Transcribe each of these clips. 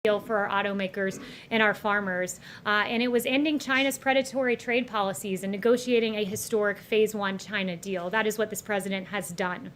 deal for our automakers and our farmers. And it was ending China's predatory trade policies and negotiating a historic Phase 1 China deal. That is what this president has done.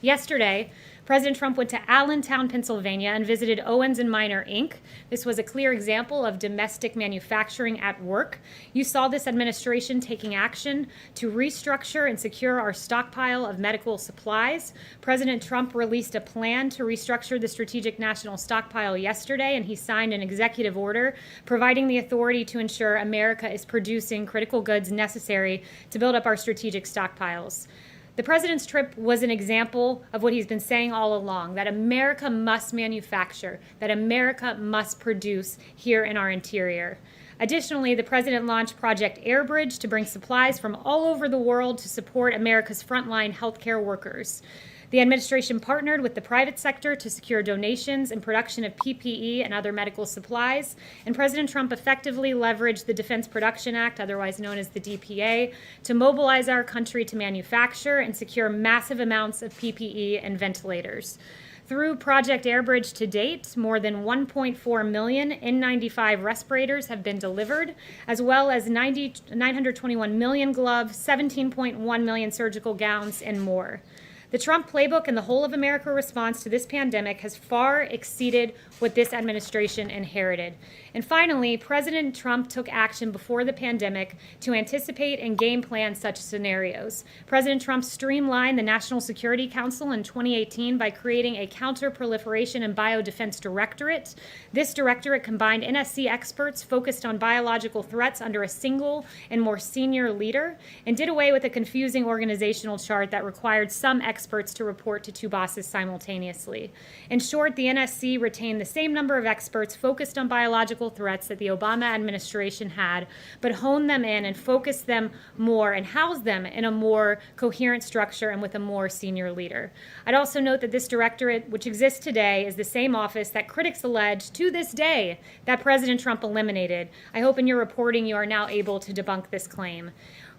Yesterday, President Trump went to Allentown, Pennsylvania, and visited Owens & Minor, Inc. This was a clear example of domestic manufacturing at work. You saw this administration taking action to restructure and secure our stockpile of medical supplies. President Trump released a plan to restructure the Strategic National Stockpile yesterday, and he signed an executive order providing the authority to ensure America is producing critical goods necessary to build up our strategic stockpiles. The president's trip was an example of what he's been saying all along, that America must manufacture, that America must produce here in our interior. Additionally, the president launched Project Airbridge to bring supplies from all over the world to support America's frontline healthcare workers. The administration partnered with the private sector to secure donations and production of PPE and other medical supplies, and President Trump effectively leveraged the Defense Production Act, otherwise known as the DPA, to mobilize our country to manufacture and secure massive amounts of PPE and ventilators. Through Project Airbridge to date, more than 1.4 million N95 respirators have been delivered, as well as 921 million gloves, 17.1 million surgical gowns, and more. The Trump playbook and the whole of America response to this pandemic has far exceeded what this administration inherited. And finally, President Trump took action before the pandemic to anticipate and game plan such scenarios. President Trump streamlined the National Security Council in 2018 by creating a Counter-Proliferation and Biodefense Directorate. This directorate combined NSC experts focused on biological threats under a single and more senior leader, and did away with a confusing organizational chart that required some experts to report to two bosses simultaneously. In short, the NSC retained the same number of experts focused on biological threats that the Obama administration had, but honed them in and focused them more and housed them in a more coherent structure and with a more senior leader. I'd also note that this directorate, which exists today, is the same office that critics allege to this day that President Trump eliminated. I hope in your reporting you are now able to debunk this claim.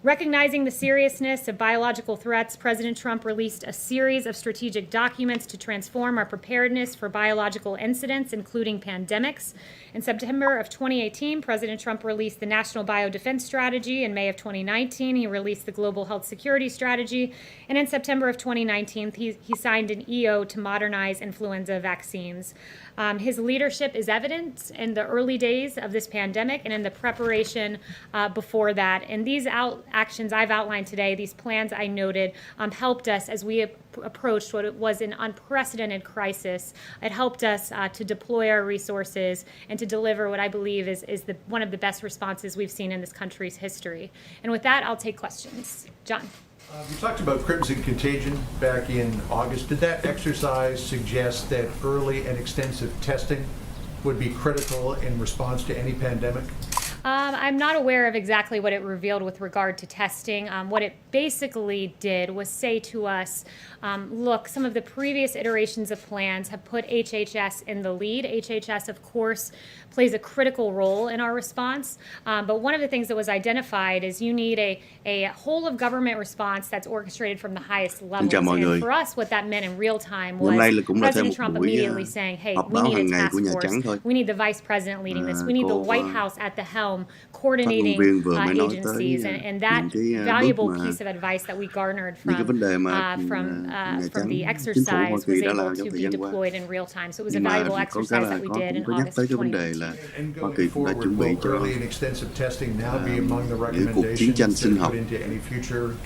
Recognizing the seriousness of biological threats, President Trump released a series of strategic documents to transform our preparedness for biological incidents, including pandemics. In September of 2018, President Trump released the National Biodefense Strategy. In May of 2019, he released the Global Health Security Strategy. And in September of 2019, he signed an EO to modernize influenza vaccines. His leadership is evident in the early days of this pandemic and in the preparation before that. And these actions I've outlined today, these plans I noted, helped us as we approached what was an unprecedented crisis. It helped us to deploy our resources and to deliver what I believe is one of the best responses we've seen in this country's history. And with that, I'll take questions. John. You talked about crimson contagion back in August. Did that exercise suggest that early and extensive testing would be critical in response to any pandemic? I'm not aware of exactly what it revealed with regard to testing. What it basically did was say to us, look, some of the previous iterations of plans have put HHS in the lead. HHS, of course, plays a critical role in our response. But one of the things that was identified is you need a whole of government response that's orchestrated from the highest levels. And for us, what that meant in real time was President Trump immediately saying, hey, we need a task force. We need the vice president leading this. We need the White House at the helm coordinating agencies. And that valuable piece of advice that we garnered from the exercise was able to be deployed in real time. So it was a valuable exercise that we did in August of 2018. And going forward, will early and extensive testing now be among the recommendations to put into any future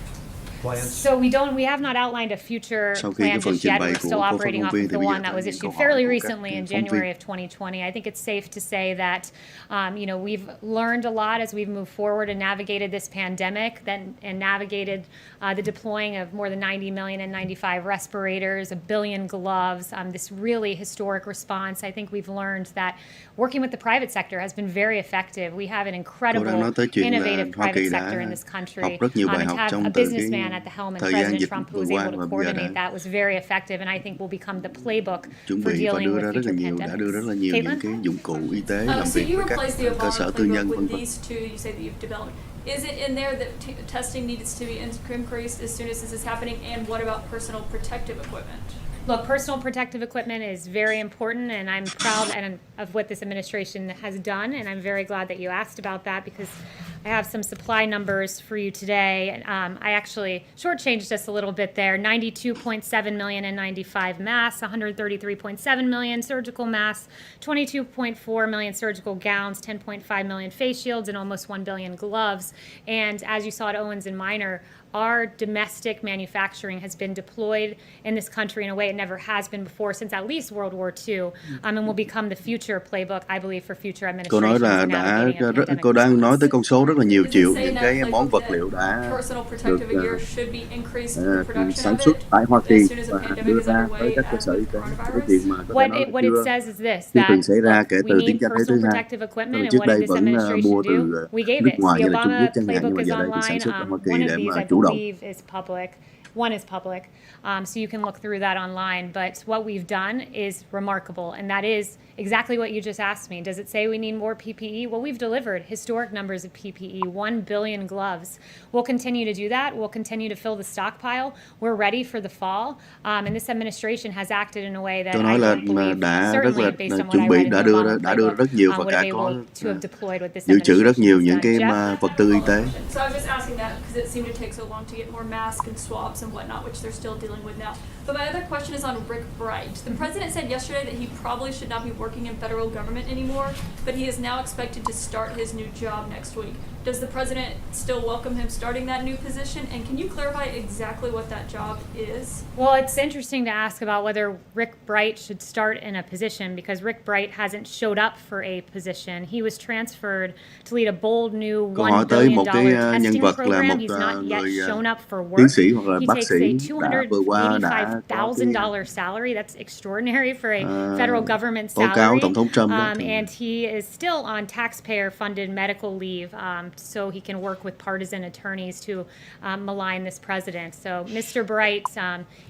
plans? So we have not outlined a future plan just yet. We're still operating off of the one that was issued fairly recently in January of 2020. I think it's safe to say that we've learned a lot as we've moved forward and navigated this pandemic, and navigated the deploying of more than 90 million N95 respirators, 1 billion gloves, this really historic response. I think we've learned that working with the private sector has been very effective. We have an incredible, innovative private sector in this country. And to have a businessman at the helm and President Trump who was able to coordinate that was very effective, and I think will become the playbook for dealing with future pandemics. Caitlin? So you replaced the Obama playbook with these two you say that you've developed. Is it in there that testing needs to be increased as soon as this is happening, and what about personal protective equipment? Look, personal protective equipment is very important, and I'm proud and of what this administration has done, and I'm very glad that you asked about that because I have some supply numbers for you today. I actually shortchanged us a little bit there. 92.7 million N95 masks, 133.7 million surgical masks, 22.4 million surgical gowns, 10.5 million face shields, and almost 1 billion gloves. And as you saw at Owens and Minor, our domestic manufacturing has been deployed in this country in a way it never has been before since at least World War II, and will become the future playbook, I believe, for future Cô nói administrations là in navigating a pandemic cô đang nói response. tới con số rất là nhiều Is it triệu saying những that cái playbook món vật that liệu đã personal được protective gear should be increased the production sản of xuất it tại Hoa Kỳ as soon as the và pandemic đưa is ra underway tới các cơ as sở y with tế. Cái coronavirus? chuyện mà có thể nói là What it chưa says is this, chưa từng that xảy ra look, kể we từ chiến need tranh thế thứ personal hai. protective equipment, and Trước what đây did this vẫn mua administration từ do? We gave nước it. ngoài The như là Trung Obama Quốc chẳng hạn, nhưng playbook mà is giờ đây thì sản online. xuất ở Hoa Kỳ One để of these, mà I chủ động. believe, is public. One is public, so you can look through that online. But what we've done is remarkable, and that is exactly what you just asked me. Does it say we need more PPE? Well, we've delivered historic numbers of PPE, 1 billion gloves. We'll continue to do that. We'll continue to fill the stockpile. We're ready for the fall, and this administration has acted in a way that Tôi I nói là don't believe, đã rất certainly là based on what chuẩn I bị, read in đã the đưa Obama đã đưa playbook, rất nhiều và would cả have có able to have deployed what this dự trữ rất administration nhiều has những done. cái Jeff? vật tư y tế. So I was just asking that because it seemed to take so long to get more masks and swabs and whatnot, which they're still dealing with now. But my other question is on Rick Bright. The president said yesterday that he probably should not be working in federal government anymore, but he is now expected to start his new job next week. Does the president still welcome him starting that new position? And can you clarify exactly what that job is? Well, it's interesting to ask about whether Rick Bright should start in a position because Rick Bright hasn't showed up for a position. He was transferred to lead a bold new Câu hỏi $1 tới billion một cái nhân testing vật là program. một He's not yet người shown up for tiến work. sĩ hoặc là He bác takes sĩ a đã vừa qua đã có cái $285,000 salary. That's extraordinary for a federal government tố cáo salary. Tổng thống Trump đó. And he is still on taxpayer-funded medical leave, so he can work with partisan attorneys to malign this president. So Mr. Bright,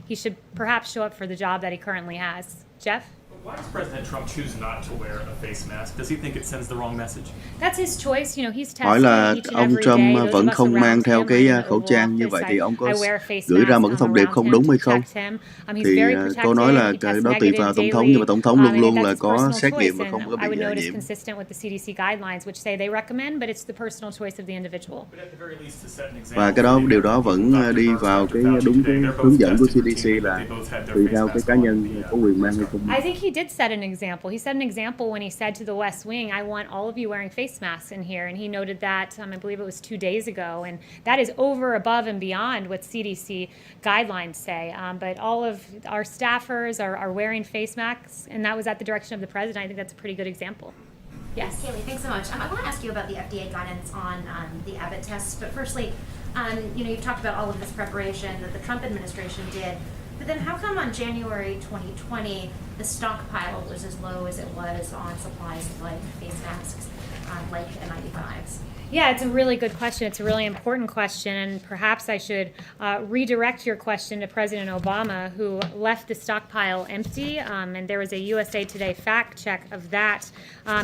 he should perhaps show up for the job that he currently has. Jeff? Why does President Trump choose not to wear a face mask? Does he think it sends the wrong message? That's his choice. You know, he's Hỏi tested là each and ông every Trump day. Those vẫn of us không mang around theo him cái in the khẩu Oval trang như Office, vậy thì ông có I wear a face gửi ra mask một cái thông điệp around không him đúng to hay không? protect him. He's Thì very cô nói protected. là He cái tests đó tùy vào negative Tổng thống, daily. nhưng mà Tổng thống luôn And luôn that's là his có personal xét nghiệm choice, và không có and I bị would note it's nhiễm. consistent with the CDC guidelines, which say they recommend, but it's the personal choice of the individual. But at the very least, to set an example Và cái đó for điều the đó vẫn Dr. đi Birx, vào Dr. cái Fauci đúng today, cái they're both hướng dẫn của tested CDC routinely, là but they both had their tùy face theo cái mask cá on nhân in the, có quyền mang hay press không. I think he did set an example. He set an example when he said to the West Wing, I want all of you wearing face masks in here. And he noted that, I believe it was 2 days ago. And that is over, above, and beyond what CDC guidelines say. But all of our staffers are wearing face masks, and that was at the direction of the president. I think that's a pretty good example. Yes. Kaylee, thanks so much. I want to ask you about the FDA guidance on the Abbott tests, but firstly, you've talked about all of this preparation that the Trump administration did, but then how come on January 2020 the stockpile was as low as it was on supplies like face masks, like N95s? Yeah, it's a really good question. It's a really important question, and perhaps I should redirect your question to President Obama, who left the stockpile empty, and there was a USA Today fact check of that.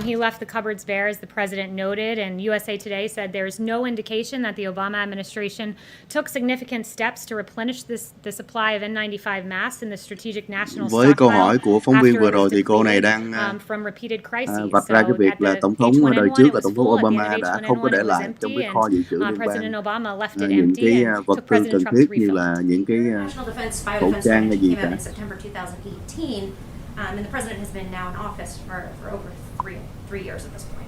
He left the cupboards bare, as the president noted, and USA Today said there's no indication that the Obama administration took significant steps to replenish the supply of N95 masks in the strategic national Với câu stockpile hỏi của phóng viên after vừa it rồi was thì cô này depleted, đang from repeated crises. vạch ra cái So việc at là the Tổng thống H1N1, đời it trước là was Tổng thống full. At the Obama end of đã không có H1N1, để it was lại trong empty, cái kho dự trữ and liên President bang Obama left it những empty cái and vật took tư President cần Trump to thiết như refill. là những cái National Defense khẩu Biodefense trang hay Strategy gì came out cả. in September 2018, and the president has been now in office for over three years at this point.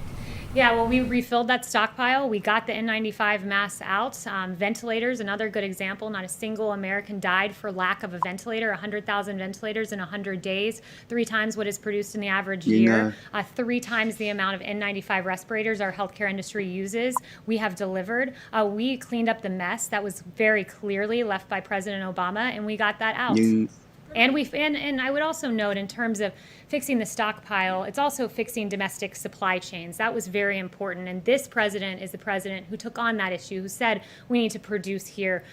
Yeah, well, we refilled that stockpile. We got the N95 masks out. Ventilators, another good example. Not a single American died for lack of a ventilator. 100,000 ventilators in 100 days, 3 times what is produced in the average Nhưng, year. 3 times the amount of N95 respirators our healthcare industry uses. We have delivered. We cleaned up the mess that was very clearly left by President Obama, and we got that out. Nhưng And I would also note, in terms of fixing the stockpile, it's also fixing domestic supply chains. That was very important. And this president is the president who took on that issue, who said we need to produce here.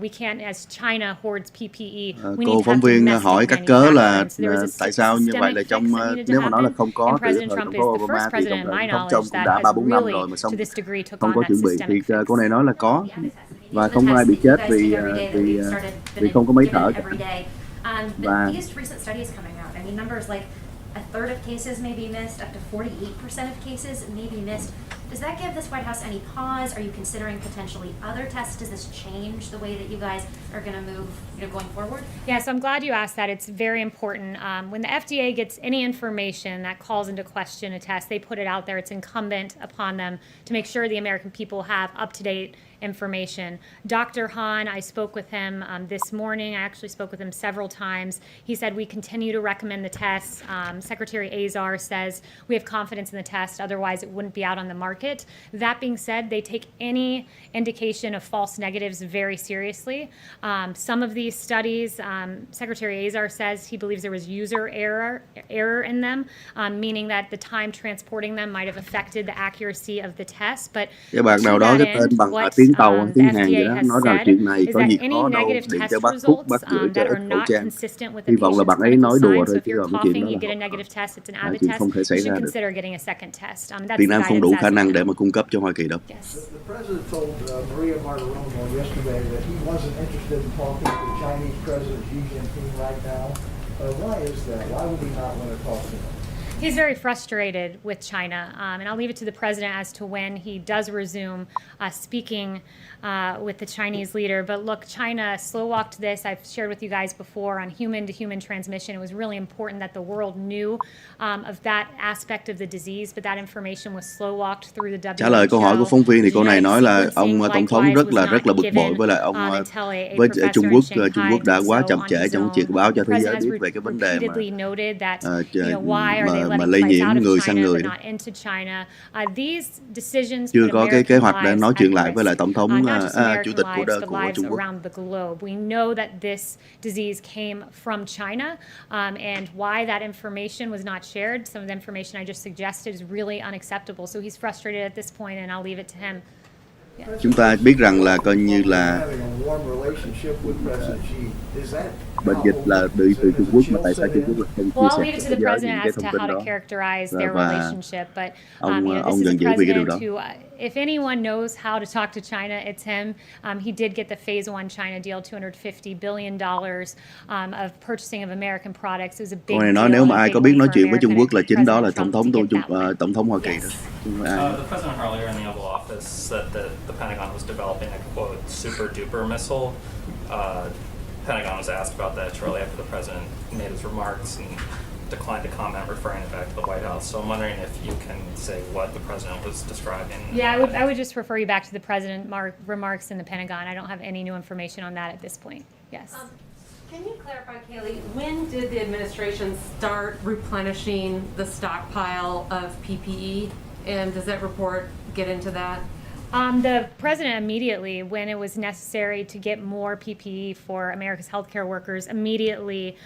We can't, as China hoards PPE, we cô need to phóng have viên domestic hỏi các cớ là manufacturing. So there was a tại sao như vậy là systemic trong fix that needed to nếu mà nói là happen. không có And từ President thời Trump Tổng is thống the Obama first thì president, trong in my thời Tổng knowledge, Trump cũng that đã has 3-4 năm really, rồi mà to this degree, took không on có that chuẩn bị thì systemic fix. cô này nói là có và The không ai tests bị that you chết guys vì take every day that we've started, vì been không có máy given thở. every day. Và But these recent studies coming out, numbers like a third of cases may be missed, up to 48% of cases may be missed. Does that give this White House any pause? Are you considering potentially other tests? Does this change the way that you guys are going to move, going forward? Yeah, so I'm glad you asked that. It's very important. When the FDA gets any information that calls into question a test, they put it out there. It's incumbent upon them to make sure the American people have up-to-date information. Dr. Hahn, I spoke with him this morning. I actually spoke with him several times. He said we continue to recommend the tests. Secretary Azar says we have confidence in the test, otherwise it wouldn't be out on the market. That being said, they take any indication of false negatives very seriously. Some of these studies, Secretary Azar says he believes there was user error in them, meaning that the time transporting them might have affected the accuracy of the test. But Cái bạn nào đó cái tên bằng tiếng Tàu, tiếng Hàn gì đó nói rằng chuyện này có gì khó đâu, điện cho bác thuốc, bác gửi cho ít khẩu trang. Hy vọng là bạn ấy nói đùa thôi chứ còn cái chuyện đó là chuyện không thể xảy ra được. Việt Nam không đủ khả năng để mà cung cấp cho Hoa Kỳ đâu. The president told Maria Bartiromo yesterday that he wasn't interested in talking to Chinese President Xi Jinping right now. Why is that? Why would he not want to talk to him? He's very frustrated with China, and I'll leave it to the president as to when he does resume speaking with the Chinese leader. But look, China slow-walked this. I've shared with you guys before on human-to-human transmission. It was really important that the world knew of that aspect of the disease, but that information was slow-walked through the WHO. Trả lời câu hỏi của phóng viên thì cô này nói là ông tổng thống rất là bực bội với lại ông với Trung Quốc. Trung Quốc đã quá chậm trễ trong chuyện báo cho thế giới biết về cái vấn đề mà lây nhiễm người sang người đó. Chưa có cái kế hoạch để nói chuyện lại với lại tổng thống chủ tịch của Trung Quốc. We know that this disease came from China, and why that information was not shared, some of the information I just suggested is really unacceptable. So he's frustrated at this point, and I'll leave it to him. Chúng ta biết rằng là coi như là bệnh dịch là đi từ Trung Quốc, mà tại sao Trung Quốc lại không chia sẻ cho những cái thông tin đó, và ông giận dữ vì cái điều đó. If anyone knows how to talk to China, it's him. He did get the phase one China deal, $250 billion of purchasing of American products. It was a big deal. Cô này nói nếu mà ai có biết nói chuyện với Trung Quốc là chính đó là tổng thống Hoa Kỳ đó. The president earlier in the Oval Office said that the Pentagon was developing a quote super duper missile. Pentagon was asked about that shortly after the president made his remarks and declined to comment, referring it back to the White House. So I'm wondering if you can say what the president was describing. Yeah, I would just refer you back to the president's remarks in the Pentagon. I don't have any new information on that at this point. Yes. Can you clarify, Kayleigh, when did the administration start replenishing the stockpile of PPE? And does that report get into that? The president immediately, when it was necessary to get more PPE for America's healthcare workers, immediately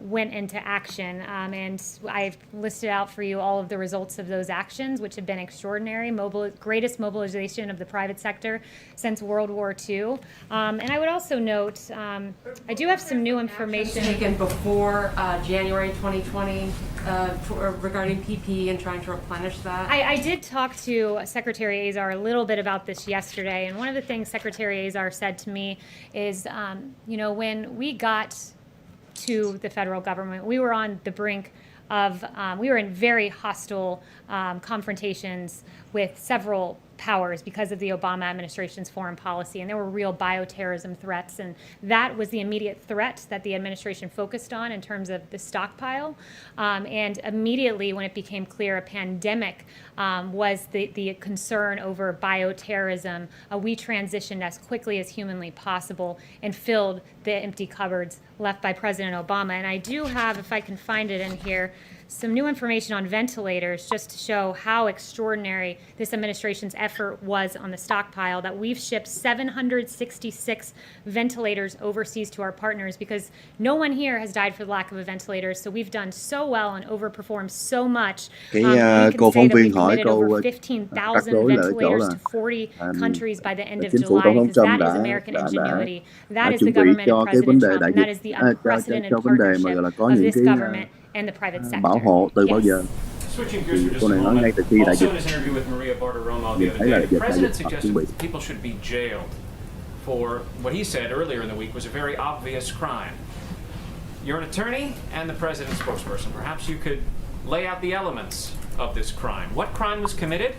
went into action. And I've listed out for you all of the results of those actions, which have been extraordinary, greatest mobilization of the private sector since World War II. And I would also note, I do have some new information. Taken before January 2020 regarding PPE and trying to replenish that? I did talk to Secretary Azar a little bit about this yesterday, and one of the things Secretary Azar said to me is, when we got to the federal government, we were on the brink of, we were in very hostile confrontations with several powers because of the Obama administration's foreign policy, and there were real bioterrorism threats, and that was the immediate threat that the administration focused on in terms of the stockpile. And immediately when it became clear a pandemic was the concern over bioterrorism, we transitioned as quickly as humanly possible and filled the empty cupboards left by President Obama. And I do have, if I can find it in here, some new information on ventilators just to show how extraordinary this administration's effort was on the stockpile, that we've shipped 766 ventilators overseas to our partners because no one here has died for the lack of a ventilator. So we've done so well and overperformed so much. Cô phóng viên hỏi câu over 15,000 ventilators to 40 countries by the end of July, because that is American ingenuity. That is the government of President Trump, and that is the unprecedented partnership of this government and the private sector. Bảo hộ từ bao giờ? Switching gears for just Cô a này nói ngay moment. từ khi đại Also dịch in his interview with Maria Bartiromo the nhìn other thấy là day, dịch the đại president dịch suggested chuẩn bị. people should be jailed for what he said earlier in the week was a very obvious crime. You're an attorney and the president's spokesperson. Perhaps you could lay out the elements of this crime. What crime was committed,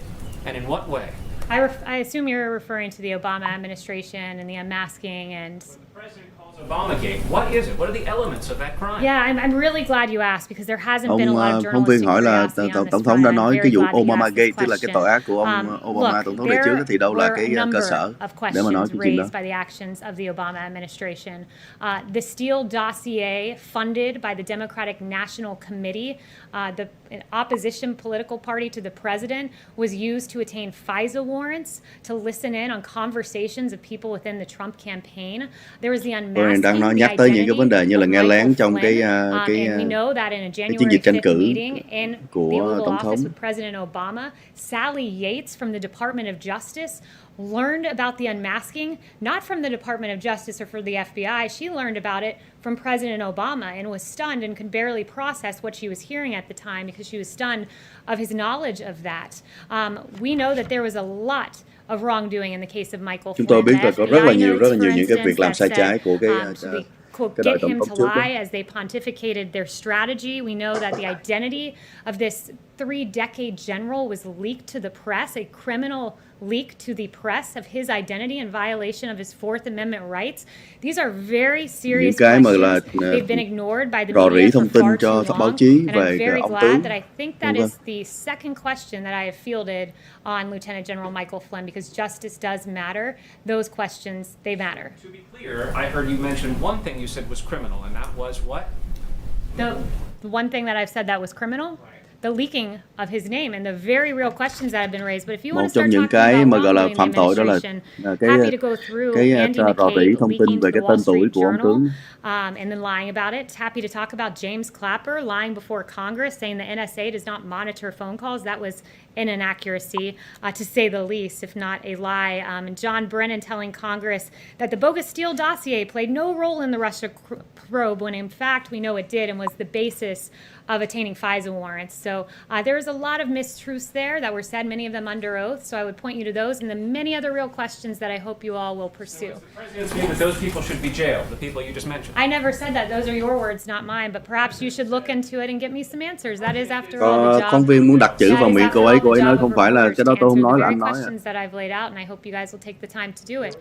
and in what way? I assume you're referring to the Obama administration and the unmasking and... The president calls Obamagate. What is it? What are the elements of that crime? Yeah, I'm really glad you asked because there hasn't been a lot of Phóng viên journalistic hỏi là curiosity on this tổng thống đã front. I'm nói very cái vụ glad that you asked Obamagate, this tức là cái question. tội ác của ông Obama tổng thống đời trước thì đâu là cái cơ sở để mà nói Questions cái chuyện đó. raised by the actions of the Obama administration. The Steele dossier, funded by the Democratic National Committee, the opposition political party to the president, was used to attain FISA warrants to listen in on conversations of people within the Trump campaign. There was the unmasking, đang nói the nhắc tới những cái vấn đề identity như là of nghe lén Michael trong cái Flynn. And we know that in a chiến January dịch tranh 5th cử meeting in the của Oval tổng Office thống. with President Obama, Sally Yates from the Department of Justice learned about the unmasking, not from the Department of Justice or from the FBI. She learned about it from President Obama and was stunned and could barely process what she was hearing at the time because she was stunned of his knowledge of that. We know that there was a lot of wrongdoing in the case of Michael Chúng tôi Flynn. biết The là có rất FBI là notes, nhiều for những cái instance, việc làm that sai said, trái của cái quote, cái đời get tổng him thống to trước đó. lie as they pontificated their strategy. We know that the identity of this 3-decade general was leaked to the press, a criminal leak to the press of his identity in violation of his Fourth Amendment rights. These are very serious cái mà questions. là They've been ignored by the rò media rỉ for thông tin far cho too báo long. chí And về I'm very ông glad tướng. that I think that Vâng is the second question that I have fielded on Lieutenant General Michael Flynn because justice does matter. Those questions, they matter. To be clear, I heard you mention one thing you said was criminal, and that was what? The one thing that I've said that was criminal, the leaking of his name and the very real questions that have been raised. But if you want to Một trong start những talking cái about mà gọi là wrongdoing in the phạm tội đó là administration, cái happy to go through Andy rò rỉ McCabe thông tin leaking về to cái the tên Wall tuổi Street của ông Journal tướng. and then lying about it. Happy to talk about James Clapper lying before Congress, saying the NSA does not monitor phone calls. That was an inaccuracy, to say the least, if not a lie. And John Brennan telling Congress that the bogus Steele dossier played no role in the Russia probe, when in fact we know it did and was the basis of attaining FISA warrants. So there's a lot of mistruths there that were said, many of them under oath. So I would point you to those and the many other real questions that I hope you all will pursue. So the president's view that those people should be jailed, the people you just mentioned. I never said that. Those are your words, not mine. But perhaps you should look into it and get me some answers. That is, after all, the job. Phóng viên muốn đặt chữ vào miệng cô ấy nói không phải là cái đó tôi không nói là anh nói. Questions that I've laid out, and I hope you guys will take the time to do it.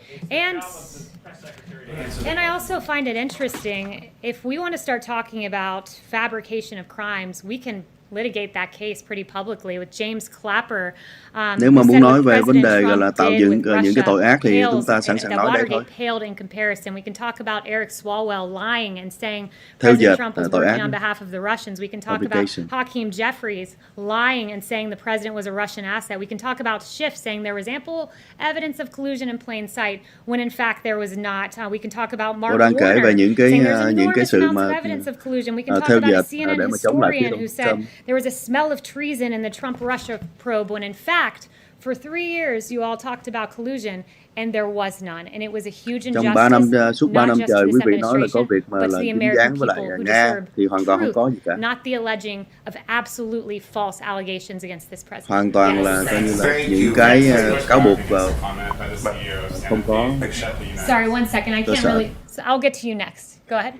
And I also find it interesting, if we want to start talking about fabrication of crimes, we can litigate that case pretty publicly with James Clapper. Nếu mà muốn nói về vấn đề gọi là tạo dựng những cái tội ác thì chúng ta sẵn sàng nói đây thôi. Paled in comparison. We can talk about Eric Swalwell lying and saying Theo President dệt Trump was tội ác. working on behalf of the Russians. We can talk about Hakeem Jeffries lying and saying the president was a Russian asset. We can talk about Schiff saying there was ample evidence of collusion in plain sight when in fact there was not. We can talk about Mark Cô đang kể Warner về những saying there's cái enormous sự amounts mà of evidence of collusion. We can talk theo about a dệt CNN để mà chống lại historian phía who said Trump. there was a smell of treason in the Trump-Russia probe when in fact for 3 years you all talked about collusion and there was none, and it was a huge injustice. Suốt 3 năm trời quý vị nói là có việc mà là dính dáng với lại Nga thì hoàn toàn không có gì cả. Not the alleging of absolutely false allegations against this president. Hoàn toàn là coi như là những cái cáo buộc không có. Sorry, one second. I can't really. So I'll get to you next. Go ahead.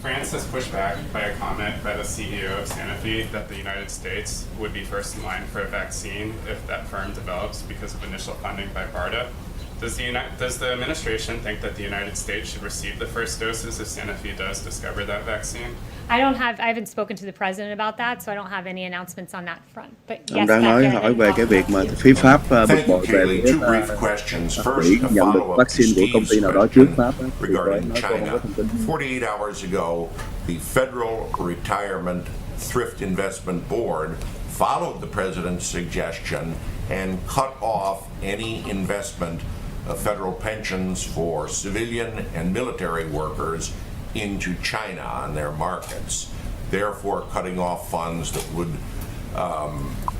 France has pushed back by a comment by the CEO of Sanofi that the United States would be first in line for a vaccine if that firm develops because of initial funding by BARDA. Does the administration think that the United States should receive the first doses if Sanofi does discover that vaccine? I haven't spoken to the president about that, so I don't have any announcements on that front. But yes, Ông đang hỏi về cái việc mà phía Pháp bức bội về việc Mỹ nhận được vaccine của công ty nào đó trước Pháp thì có nói cô không có thông tin. 48 hours ago, the Federal Retirement Thrift Investment Board followed the president's suggestion and cut off any investment of federal pensions for civilian and military workers into China on their markets, therefore cutting off funds that would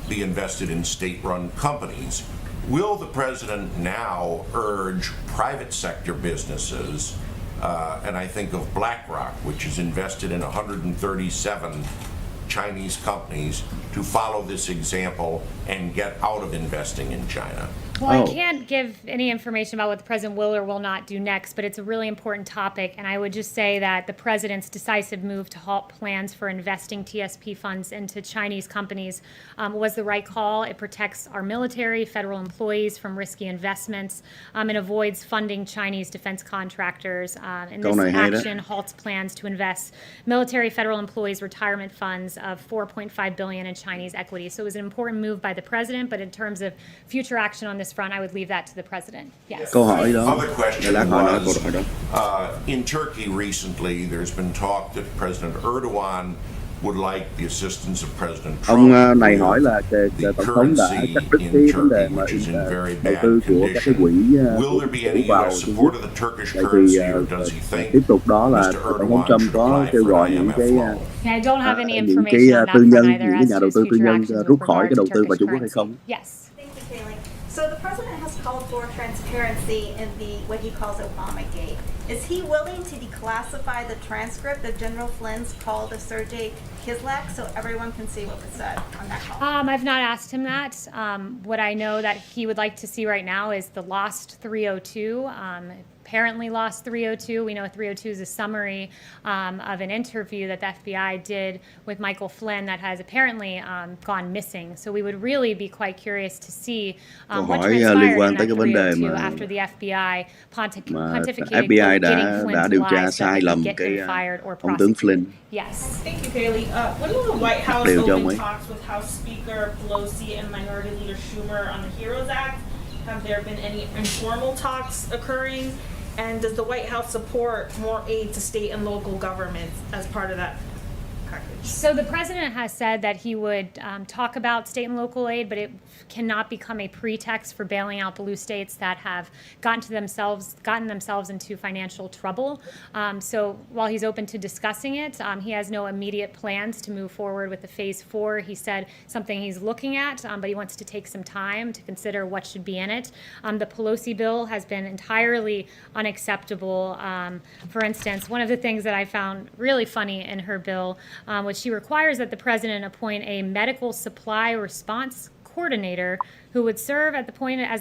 be invested in state-run companies. Will the president now urge private sector businesses, and I think of BlackRock, which is invested in 137 Chinese companies, to follow this example and get out of investing in China? Well, I can't give any information about what the president will or will not do next, but it's a really important topic, and I would just say that the president's decisive move to halt plans for investing TSP funds into Chinese companies was the right call. It protects our military, federal employees from risky investments, and avoids funding Chinese defense contractors. And this action halts plans to invest military federal employees' retirement funds of $4.5 billion in Chinese equities. So it was an important move by the president, but in terms of future action on this front, I would leave that to the president. Yes. Câu hỏi đó. Other question was, in Turkey recently, there's been talk that President Erdogan would like the assistance of President Trump. Ông này hỏi là tổng thống đã cắt đứt cái vấn đề mà đầu tư của các cái quỹ vào Trung Quốc. Vậy thì tiếp tục đó là tổng thống Trump có kêu gọi những cái tư nhân, những cái nhà đầu tư tư nhân rút khỏi cái đầu tư vào Trung Quốc hay không? Yes. So the president has called for transparency in what he calls Obamagate. Is he willing to declassify the transcript of General Flynn's call to Sergei Kislyak so everyone can see what was said on that call? I've not asked him that. What I know that he would like to see right now is the lost 302. Apparently lost 302. We know 302 is a summary of an interview that the FBI did with Michael Flynn that has apparently gone missing. So we would really be quite curious to see what transpired in that 302 after the FBI pontificated getting Flynn to lie so that he could get him fired or prosecuted. Yes. Thank you, Kaylee. When will the White House open talks with House Speaker Pelosi and Minority Leader Schumer on the HEROES Act? Have there been any informal talks occurring? And does the White House support more aid to state and local governments as part of that package? So the president has said that he would talk about state and local aid, but it cannot become a pretext for bailing out blue states that have gotten themselves into financial trouble. So while he's open to discussing it, he has no immediate plans to move forward with the phase 4. He said something he's looking at, but he wants to take some time to consider what should be in it. The Pelosi bill has been entirely unacceptable. For instance, one of the things that I found really funny in her bill was she requires that the president appoint a medical supply response coordinator who would serve as the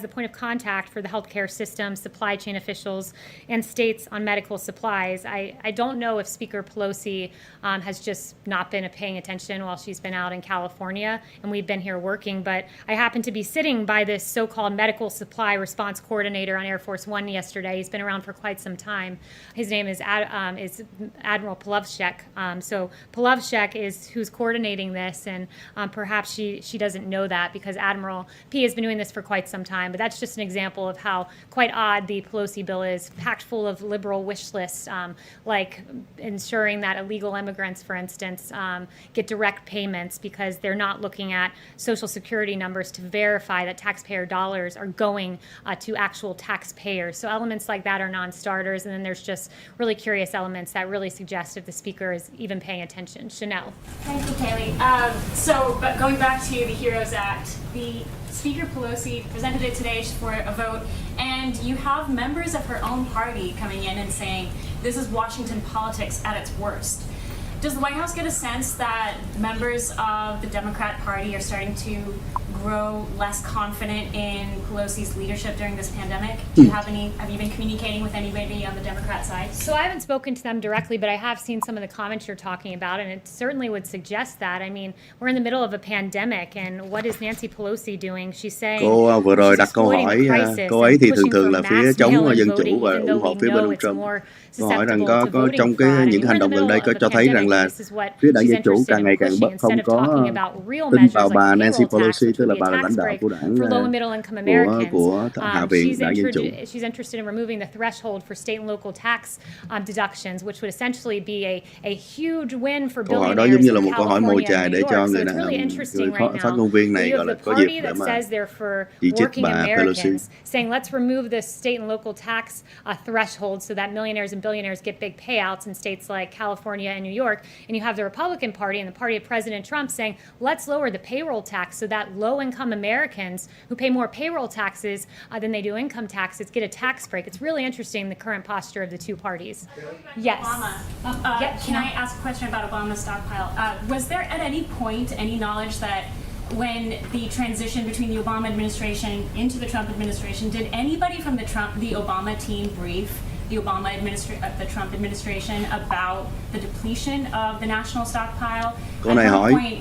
point of contact for the healthcare system, supply chain officials, and states on medical supplies. I don't know if Speaker Pelosi has just not been paying attention while she's been out in California, and we've been here working, but I happened to be sitting by this so-called medical supply response coordinator on Air Force One yesterday. He's been around for quite some time. His name is Admiral Polovchek. So Polovchek is who's coordinating this, and perhaps she doesn't know that because Admiral P has been doing this for quite some time, but that's just an example of how quite odd the Pelosi bill is, packed full of liberal wish lists, like ensuring that illegal immigrants, for instance, get direct payments because they're not looking at Social Security numbers to verify that taxpayer dollars are going to actual taxpayers. So elements like that are non-starters, and then there's just really curious elements that really suggest if the speaker is even paying attention. Chanel. Thank you, Kaylee. But going back to the HEROES Act, the Speaker Pelosi presented it today for a vote, and you have members of her own party coming in and saying this is Washington politics at its worst. Does the White House get a sense that members of the Democrat Party are starting to grow less confident in Pelosi's leadership during this pandemic? Have you been communicating with anybody on the Democrat side? So I haven't spoken to them directly, but I have seen some of the comments you're talking about, and it certainly would suggest that. I mean, we're in the middle of a pandemic, and what is Nancy Pelosi doing? She's saying cô vừa rồi đặt câu hỏi, cô ấy thì thường là phía chống dân chủ và ủng hộ phía bên ông Trump. Cô hỏi rằng có trong những hành động gần đây có cho thấy rằng là phía đảng Dân Chủ càng ngày càng không có tin vào bà Nancy Pelosi, tức là bà là lãnh đạo của đảng của Hạ viện đảng Dân Chủ. She's interested in removing the threshold for state and local tax deductions, which would essentially be a huge win for billionaires in California. Câu hỏi đó giống như là một câu hỏi mồi chài để cho người phát ngôn viên này gọi là có dịp để mà chỉ trích bà Pelosi. Saying let's remove the state and local tax threshold so that millionaires and billionaires get big payouts in states like California and New York, and you have the Republican Party and the party of President Trump saying let's lower the payroll tax so that low-income Americans who pay more payroll taxes than they do income taxes get a tax break. It's really interesting, the current posture of the two parties. Yes. Obama. Can I ask a question about Obama's stockpile? Was there at any point any knowledge that when the transition between the Obama administration into the Trump administration, did anybody from the Obama team brief the Trump administration about the depletion of the national stockpile? Câu này At hỏi- one point,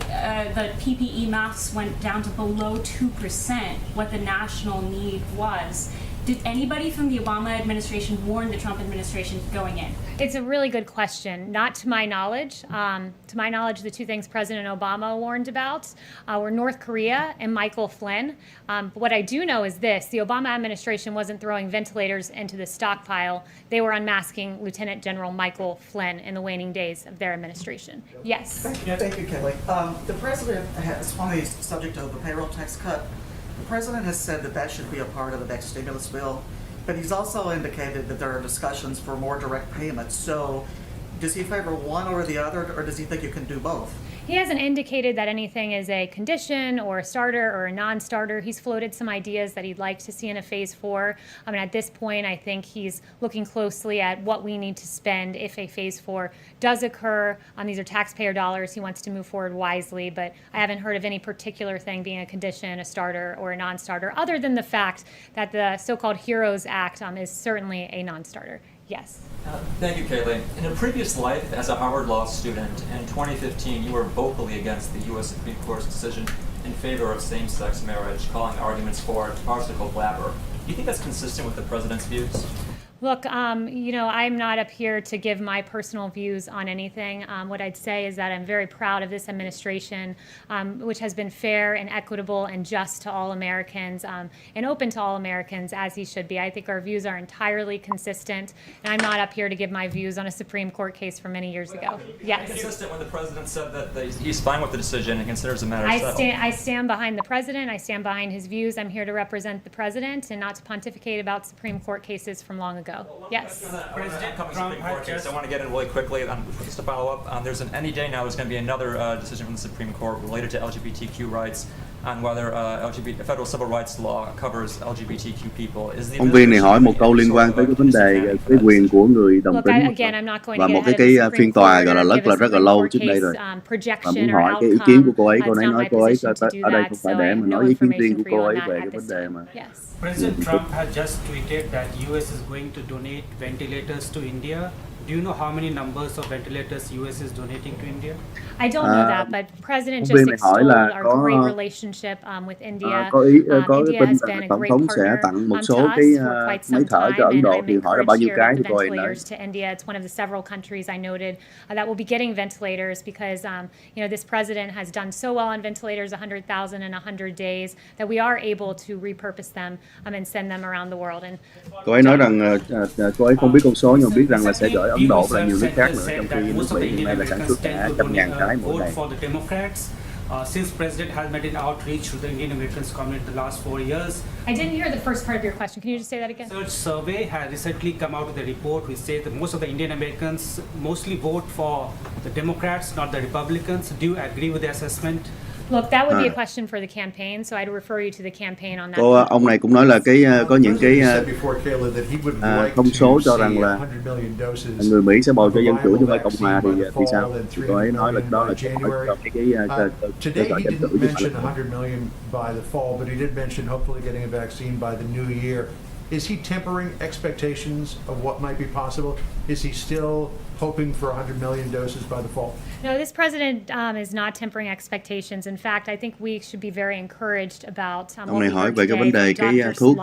the PPE masks went down to below 2%, what the national need was. Did anybody from the Obama administration warn the Trump administration going in? It's a really good question. Not to my knowledge. To my knowledge, the two things President Obama warned about were North Korea and Michael Flynn. But what I do know is this: the Obama administration wasn't throwing ventilators into the stockpile. They were unmasking Lieutenant General Michael Flynn in the waning days of their administration. Yes. Thank you, Kelly. The president has, on the subject of the payroll tax cut, the president has said that that should be a part of the next stimulus bill, but he's also indicated that there are discussions for more direct payments. So does he favor one or the other, or does he think you can do both? He hasn't indicated that anything is a condition or a starter or a non-starter. He's floated some ideas that he'd like to see in a phase 4. I mean, at this point, I think he's looking closely at what we need to spend if a phase 4 does occur. These are taxpayer dollars. He wants to move forward wisely, but I haven't heard of any particular thing being a condition, a starter, or a non-starter, other than the fact that the so-called HEROES Act is certainly a non-starter. Yes. Thank you, Kaylee. In a previous life as a Harvard Law student, in 2015, you were vocally against the U.S. Supreme Court's decision in favor of same-sex marriage, calling arguments for it farcical blabber. Do you think that's consistent with the president's views? Look, I'm not up here to give my personal views on anything. What I'd say is that I'm very proud of this administration, which has been fair and equitable and just to all Americans and open to all Americans, as he should be. I think our views are entirely consistent, and I'm not up here to give my views on a Supreme Court case from many years ago. Yes. Consistent when the president said that he's fine with the decision and considers the matter settled. I stand behind the president. I stand behind his views. I'm here to represent the president and not to pontificate about Supreme Court cases from long ago. Yes. President Trump I want to get in really quickly. Just to follow up, there's any day now there's going to be another decision from the Supreme Court related to LGBTQ rights on whether federal civil rights law covers LGBTQ people. Phóng viên này hỏi một câu liên quan tới cái vấn đề cái quyền của người đồng tính và một cái phiên tòa gọi là rất là lâu trước đây rồi. Và muốn hỏi cái ý kiến của cô ấy nói cô ấy ở đây không phải để mà nói ý kiến riêng của cô ấy về cái vấn đề mà. President Trump has just tweeted that US is going to donate ventilators to India. Do you know how many numbers of ventilators US is donating to India? I don't know that, but President just extolled our great relationship with India. India has been a great partner to us for quite some time, and I'm encouraged here with the ventilators to India. It's one of the several countries I noted that will be getting ventilators because this president has done so well on ventilators, 100,000 in 100 days, that we are able to repurpose them and send them around the world. And cô ấy nói rằng cô ấy không biết con số nhưng biết rằng là sẽ gửi Ấn Độ và nhiều nước khác nữa, trong khi nước Mỹ hiện nay là sản xuất cả 100.000 cái mỗi ngày. Since President has made an outreach to the Indian Americans community in the last 4 years. I didn't hear the first part of your question. Can you just say that again? Search survey has recently come out with a report which says that most of the Indian Americans mostly vote for the Democrats, not the Republicans. Do you agree with the assessment? Look, that would be a question for the campaign, so I'd refer you to the campaign on that. Ông này cũng nói là có những cái thông số cho rằng là người Mỹ sẽ bầu cho Dân Chủ chứ không phải Cộng Hòa thì sao? Thì cô ấy nói là đó là cho cái cơ sở dân chủ chứ không phải là. By the fall, but he did mention hopefully getting a vaccine by the new year. Is he tempering expectations of what might be possible? Is he still hoping for 100 million doses by the fall? No, this president is not tempering expectations. In fact, I think we should be very encouraged about Ông này hỏi về cái vấn đề cái thuốc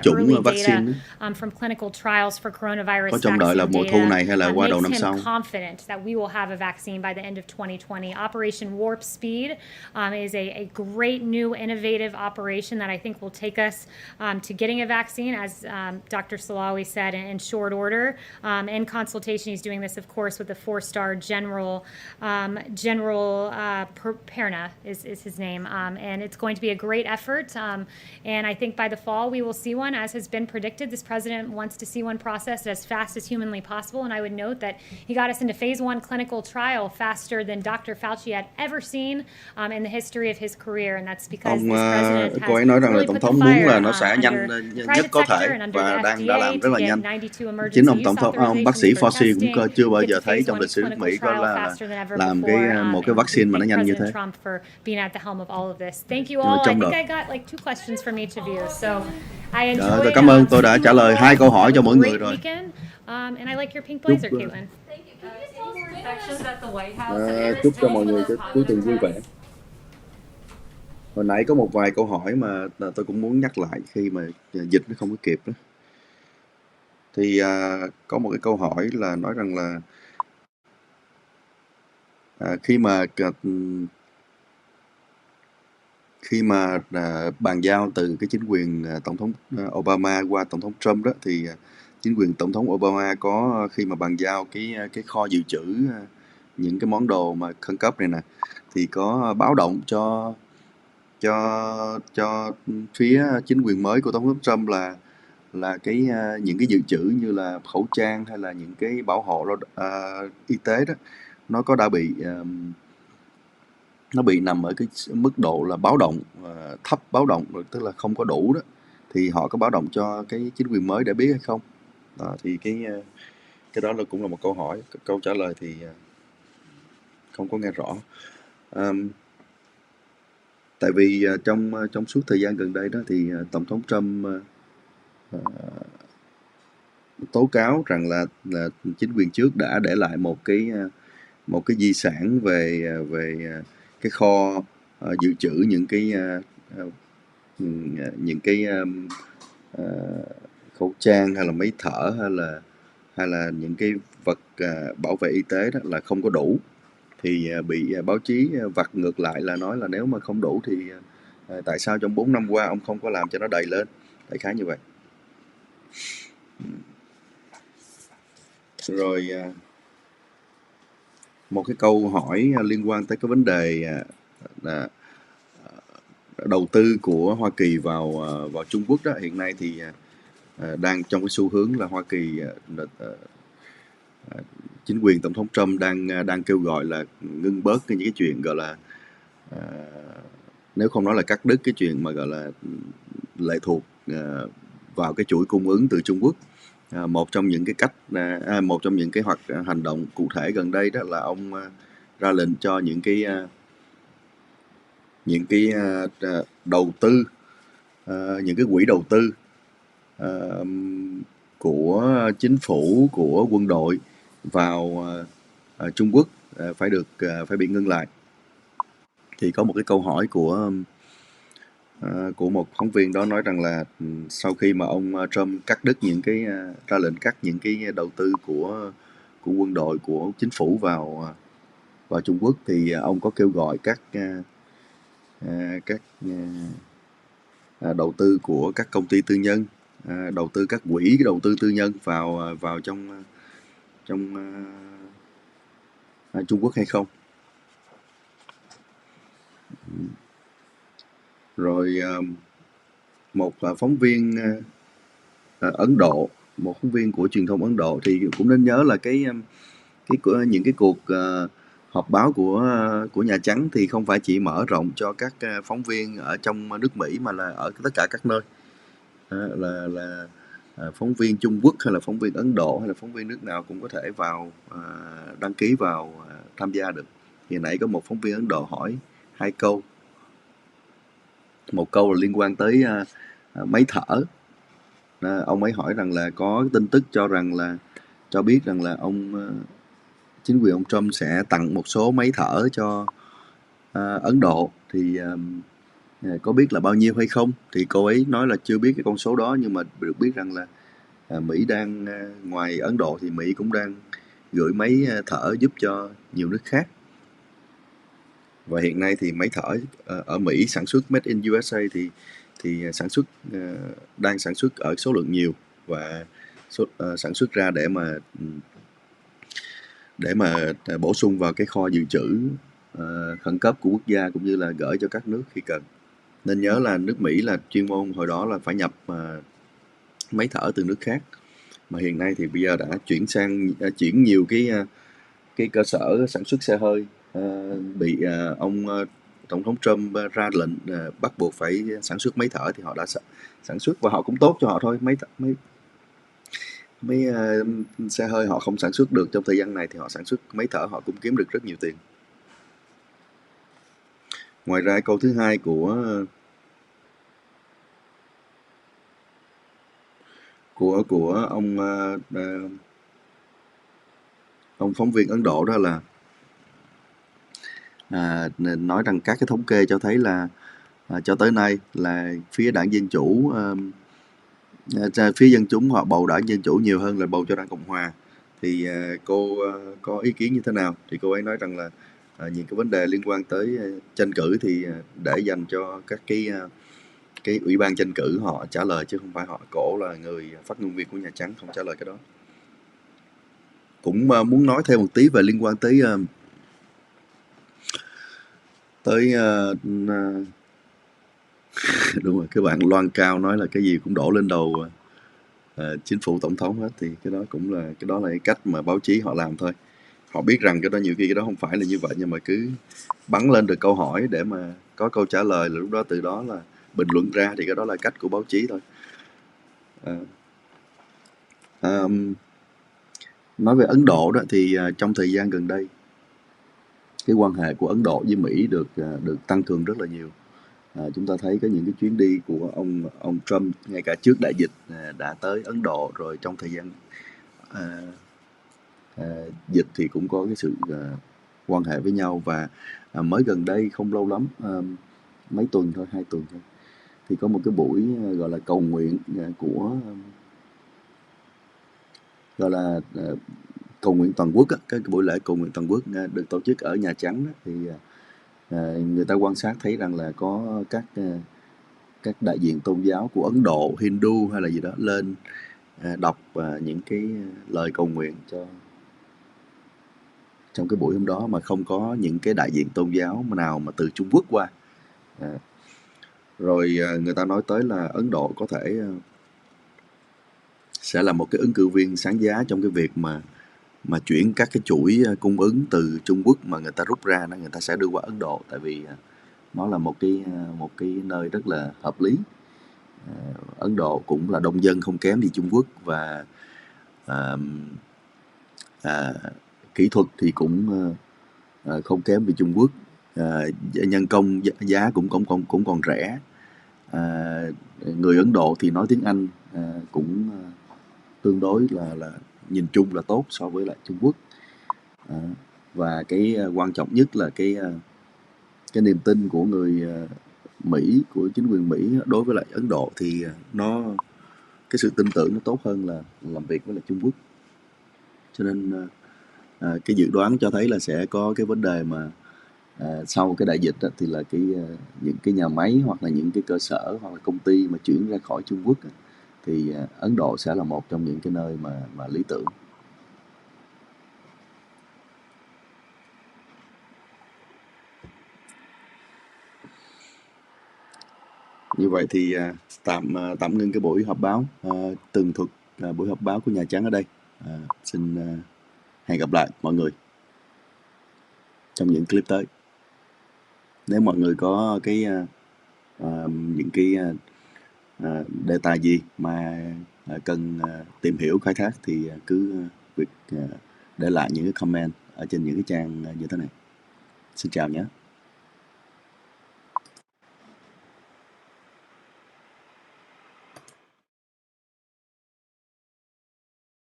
chủng vaccine from clinical trials for coronavirus có trông đợi là mùa thu này hay là qua đầu năm sau. Confident that we will have a vaccine by the end of 2020. Operation Warp Speed is a great new innovative operation that I think will take us to getting a vaccine, as Dr. Salawi said, in short order. In consultation, he's doing this, of course, with the 4-star General Perna is his name, and it's going to be a great effort. And I think by the fall we will see one, as has been predicted. This president wants to see one processed as fast as humanly possible, and I would note that he got us into phase 1 clinical trial faster than Dr. Fauci had ever seen in the history of his career, and that's because this president has really put the fire under private sector and under the FDA to get 92 emergency use authorizations for testing. chưa bao get giờ to thấy phase trong one lịch sử nước clinical Mỹ có trial là faster than ever làm before. một cái And we vaccine mà nó thank nhanh như President thế. Trump for being at the helm of all of this. Thank you Nhưng mà all. I trong think đó, I got like 2 questions from each of you. So I tôi enjoyed cảm ơn tôi đã speaking trả with lời you 2 all. câu hỏi Have cho a mỗi người great rồi. weekend. And I like your pink Chúc blazer, Caitlin. chúc cho mọi người cái cuối tuần vui vẻ. Hồi nãy có một vài câu hỏi mà tôi cũng muốn nhắc lại khi mà dịch nó không có kịp đó. Thì có một cái câu hỏi là nói rằng là khi mà bàn giao từ cái chính quyền tổng thống Obama qua tổng thống Trump đó, thì chính quyền tổng thống Obama có khi mà bàn giao cái kho dự trữ những cái món đồ mà khẩn cấp này nè, thì có báo động cho phía chính quyền mới của tổng thống Trump là những cái dự trữ như là khẩu trang hay là những cái bảo hộ y tế đó, nó có đã bị nó bị nằm ở cái mức độ là báo động thấp, báo động tức là không có đủ đó, thì họ có báo động cho cái chính quyền mới để biết hay không? Thì cái đó là cũng là một câu hỏi. Câu trả lời thì không có nghe rõ. Tại vì trong suốt thời gian gần đây đó thì tổng thống Trump tố cáo rằng là chính quyền trước đã để lại một cái di sản về cái kho dự trữ những cái khẩu trang hay là máy thở hay là những cái vật bảo vệ y tế đó là không có đủ, thì bị báo chí vặt ngược lại là nói là nếu mà không đủ thì tại sao trong 4 năm qua ông không có làm cho nó đầy lên, đại khái như vậy. Rồi một cái câu hỏi liên quan tới cái vấn đề đầu tư của Hoa Kỳ vào Trung Quốc đó. Hiện nay thì đang trong cái xu hướng là Hoa Kỳ, chính quyền tổng thống Trump đang kêu gọi là ngưng bớt những cái chuyện gọi là nếu không nói là cắt đứt cái chuyện mà gọi là lệ thuộc vào cái chuỗi cung ứng từ Trung Quốc. Một trong những cái một trong những cái hành động cụ thể gần đây đó là ông ra lệnh cho những cái đầu tư, những cái quỹ đầu tư của chính phủ, của quân đội vào Trung Quốc phải bị ngưng lại. Thì có một cái câu hỏi của một phóng viên đó nói rằng là sau khi mà ông Trump cắt đứt ra lệnh cắt những cái đầu tư của quân đội, của chính phủ vào Trung Quốc, thì ông có kêu gọi các đầu tư của các công ty tư nhân, đầu tư các quỹ đầu tư tư nhân vào trong Trung Quốc hay không? Rồi một phóng viên Ấn Độ, một phóng viên của truyền thông Ấn Độ thì cũng nên nhớ là những cái cuộc họp báo của Nhà Trắng thì không phải chỉ mở rộng cho các phóng viên ở trong nước Mỹ, mà là ở tất cả các nơi, là phóng viên Trung Quốc hay là phóng viên Ấn Độ hay là phóng viên nước nào cũng có thể vào đăng ký vào tham gia được. Hiện nãy có một phóng viên Ấn Độ hỏi 2 câu. Một câu là liên quan tới máy thở. Ông ấy hỏi rằng là có tin tức cho biết rằng là chính quyền ông Trump sẽ tặng một số máy thở cho Ấn Độ, thì có biết là bao nhiêu hay không? Thì cô ấy nói là chưa biết cái con số đó, nhưng mà được biết rằng là Mỹ đang, ngoài Ấn Độ thì Mỹ cũng đang gửi máy thở giúp cho nhiều nước khác. Và hiện nay thì máy thở ở Mỹ sản xuất Made in USA thì đang sản xuất ở số lượng nhiều, và sản xuất ra để mà bổ sung vào cái kho dự trữ khẩn cấp của quốc gia, cũng như là gửi cho các nước khi cần. Nên nhớ là nước Mỹ là chuyên môn hồi đó là phải nhập máy thở từ nước khác, mà hiện nay thì bây giờ đã chuyển nhiều cái cơ sở sản xuất xe hơi bị ông tổng thống Trump ra lệnh bắt buộc phải sản xuất máy thở, thì họ đã sản xuất và họ cũng tốt cho họ thôi. mấy xe hơi họ không sản xuất được trong thời gian này thì họ sản xuất máy thở, họ cũng kiếm được rất nhiều tiền. Ngoài ra câu thứ hai của ông phóng viên Ấn Độ đó là nói rằng các cái thống kê cho thấy là cho tới nay là phía đảng Dân Chủ, phía dân chúng họ bầu đảng Dân Chủ nhiều hơn là bầu cho đảng Cộng Hòa. Thì cô có ý kiến như thế nào? Thì cô ấy nói rằng là những cái vấn đề liên quan tới tranh cử thì để dành cho các cái ủy ban tranh cử họ trả lời, chứ không phải họ. Cổ là người phát ngôn viên của Nhà Trắng, không trả lời cái đó. Cũng muốn nói thêm một tí về liên quan tới đúng rồi, cái bạn loan cao nói là cái gì cũng đổ lên đầu chính phủ tổng thống hết, thì cái đó là cái cách mà báo chí họ làm thôi. Họ biết rằng cái đó nhiều khi cái đó không phải là như vậy, nhưng mà cứ bắn lên được câu hỏi để mà có câu trả lời, là lúc đó từ đó là bình luận ra, thì cái đó là cách của báo chí thôi. Nói về Ấn Độ đó thì trong thời gian gần đây cái quan hệ của Ấn Độ với Mỹ được tăng cường rất là nhiều. Chúng ta thấy có những cái chuyến đi của ông Trump ngay cả trước đại dịch đã tới Ấn Độ, rồi trong thời gian dịch thì cũng có cái sự quan hệ với nhau. Và mới gần đây không lâu lắm, mấy tuần thôi, 2 tuần thôi, thì có một cái buổi gọi là cầu nguyện gọi là cầu nguyện toàn quốc á, cái buổi lễ cầu nguyện toàn quốc được tổ chức ở Nhà Trắng á, thì người ta quan sát thấy rằng là có các đại diện tôn giáo của Ấn Độ, Hindu hay là gì đó lên đọc những cái lời cầu nguyện trong cái buổi hôm đó, mà không có những cái đại diện tôn giáo nào mà từ Trung Quốc qua. Rồi người ta nói tới là Ấn Độ có thể sẽ là một cái ứng cử viên sáng giá trong cái việc mà chuyển các cái chuỗi cung ứng từ Trung Quốc mà người ta rút ra đó, người ta sẽ đưa qua Ấn Độ, tại vì nó là một cái nơi rất là hợp lý. Ấn Độ cũng là đông dân không kém gì Trung Quốc, và kỹ thuật thì cũng không kém gì Trung Quốc. Nhân công giá cũng còn rẻ. Người Ấn Độ thì nói tiếng Anh cũng tương đối là nhìn chung là tốt so với lại Trung Quốc. Và cái quan trọng nhất là cái niềm tin của người Mỹ, của chính quyền Mỹ đối với lại Ấn Độ, thì cái sự tin tưởng nó tốt hơn là làm việc với lại Trung Quốc. Cho nên cái dự đoán cho thấy là sẽ có cái vấn đề mà sau cái đại dịch đó, thì là những cái nhà máy hoặc là những cái cơ sở hoặc là công ty mà chuyển ra khỏi Trung Quốc thì Ấn Độ sẽ là một trong những cái nơi mà lý tưởng. Như vậy thì tạm ngưng cái buổi họp báo tường thuật buổi họp báo của Nhà Trắng ở đây. Xin hẹn gặp lại mọi người trong những clip tới. Nếu mọi người có những cái đề tài gì mà cần tìm hiểu khai thác thì cứ việc để lại những cái comment ở trên những cái trang như thế này. Xin chào nhé.